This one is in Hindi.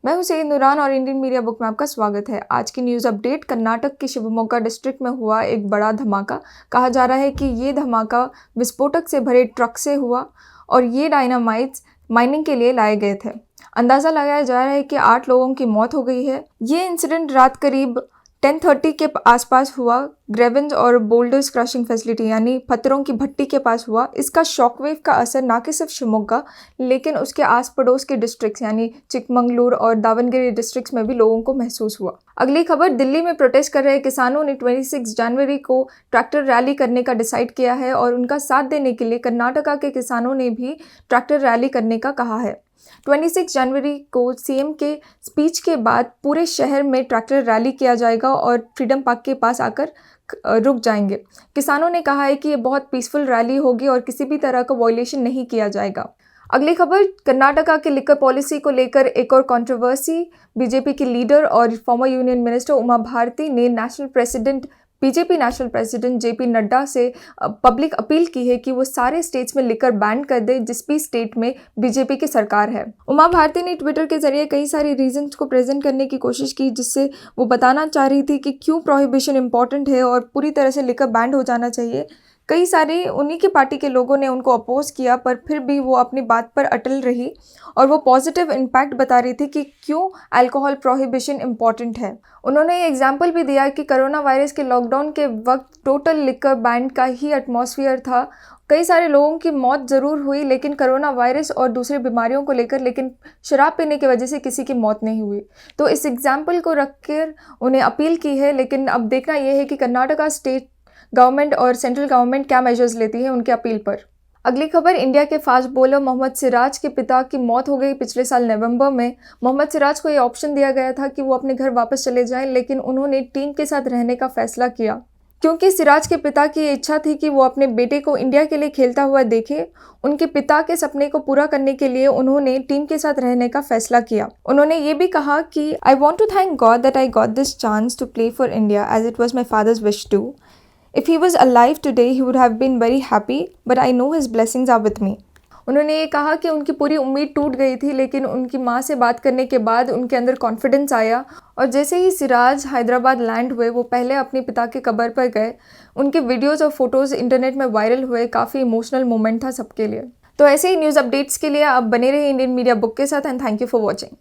मैं हूं सईद नूरान और इंडियन मीडिया बुक में आपका स्वागत है। आज की न्यूज़ अपडेट कर्नाटक के शिवमोगा डिस्ट्रिक्ट में हुआ एक बड़ा धमाका। कहा जा रहा है कि ये धमाका विस्फोटक से भरे ट्रक से हुआ और ये डायनामाइट्स माइनिंग के लिए लाए गए थे। अंदाज़ा लगाया जा रहा है कि 8 लोगों की मौत हो गई है। ये इंसिडेंट रात करीब 10:30 के आसपास हुआ। ग्रेवेंस और बोल्डर्स क्रशिंग फैसिलिटी यानी पत्थरों की भट्टी के पास हुआ। इसका शॉकवेव का असर न कि सिर्फ शिवमोगा लेकिन उसके आस पड़ोस के डिस्ट्रिक्ट्स यानी चिकमंगलुरु और दावणगेरे डिस्ट्रिक्ट्स में भी लोगों को महसूस हुआ। अगली खबर, दिल्ली में प्रोटेस्ट कर रहे किसानों ने 26 जनवरी को ट्रैक्टर रैली करने का डिसाइड किया है और उनका साथ देने के लिए कर्नाटका के किसानों ने भी ट्रैक्टर रैली करने का कहा है। 26 जनवरी को सीएम के स्पीच के बाद पूरे शहर में ट्रैक्टर रैली किया जाएगा और फ्रीडम पार्क के पास आकर रुक जाएंगे। किसानों ने कहा है कि ये बहुत पीसफुल रैली होगी और किसी भी तरह का वायलेशन नहीं किया जाएगा। अगली खबर, कर्नाटका के लिकर पॉलिसी को लेकर एक और कंट्रोवर्सी। बीजेपी की लीडर और former union minister Uma Bharati ने BJP national president JP Nadda से पब्लिक अपील की है कि वो सारे स्टेट्स में लिकर बैन कर दे जिस भी स्टेट में बीजेपी की सरकार है। उमा भारती ने ट्विटर के जरिए कई सारे रीजंस को प्रेजेंट करने की कोशिश की जिससे वो बताना चाह रही थी कि क्यों प्रोहिबिशन इंपॉर्टेंट है और पूरी तरह से लिकर बैन हो जाना चाहिए। कई सारे उन्हीं की पार्टी के लोगों ने उनको अपोज किया पर फिर भी वो अपनी बात पर अटल रही और वो पॉजिटिव इम्पैक्ट बता रही थी कि क्यों अल्कोहल प्रोहिबिशन इम्पॉर्टेंट है। उन्होंने ये एग्जाम्पल भी दिया कि कोरोना वायरस के लॉकडाउन के वक्त टोटल लिकर बैन का ही एटमॉस्फेयर था। कई सारे लोगों की मौत ज़रूर हुई लेकिन कोरोना वायरस और दूसरी बीमारियों को लेकर, लेकिन शराब पीने की वजह से किसी की मौत नहीं हुई। तो इस एग्जाम्पल को रखकर उन्हें अपील की है। लेकिन अब देखना यह है कि कर्नाटका स्टेट गवर्नमेंट और सेंट्रल गवर्नमेंट क्या मेजर्स लेती है उनके अपील पर। अगली खबर, इंडिया के फास्ट बॉलर मोहम्मद सिराज के पिता की मौत हो गई पिछले साल नवंबर में। मोहम्मद सिराज को ये ऑप्शन दिया गया था कि वो अपने घर वापस चले जाएं लेकिन उन्होंने टीम के साथ रहने का फैसला किया क्योंकि सिराज के पिता की इच्छा थी कि वो अपने बेटे को इंडिया के लिए खेलता हुआ देखे। उनके पिता के सपने को पूरा करने के लिए उन्होंने टीम के साथ रहने का फैसला किया। उन्होंने ये भी कहा कि I want to thank God that I got this chance to play for India as it was my father's wish too. If he was alive today, he would have been very happy, but I know his blessings are with me. उन्होंने ये कहा कि उनकी पूरी उम्मीद टूट गई थी लेकिन उनकी माँ से बात करने के बाद उनके अंदर कॉन्फिडेंस आया और जैसे ही सिराज हैदराबाद लैंड हुए वो पहले अपने पिता के कब्र पर गए। उनके वीडियोज़ और फोटोज़ इंटरनेट में वायरल हुए। काफ़ी इमोशनल मोमेंट था सबके लिए। तो ऐसे ही न्यूज़ अपडेट्स के लिए आप बने रहे इंडियन मीडिया बुक के साथ and thank you for watching.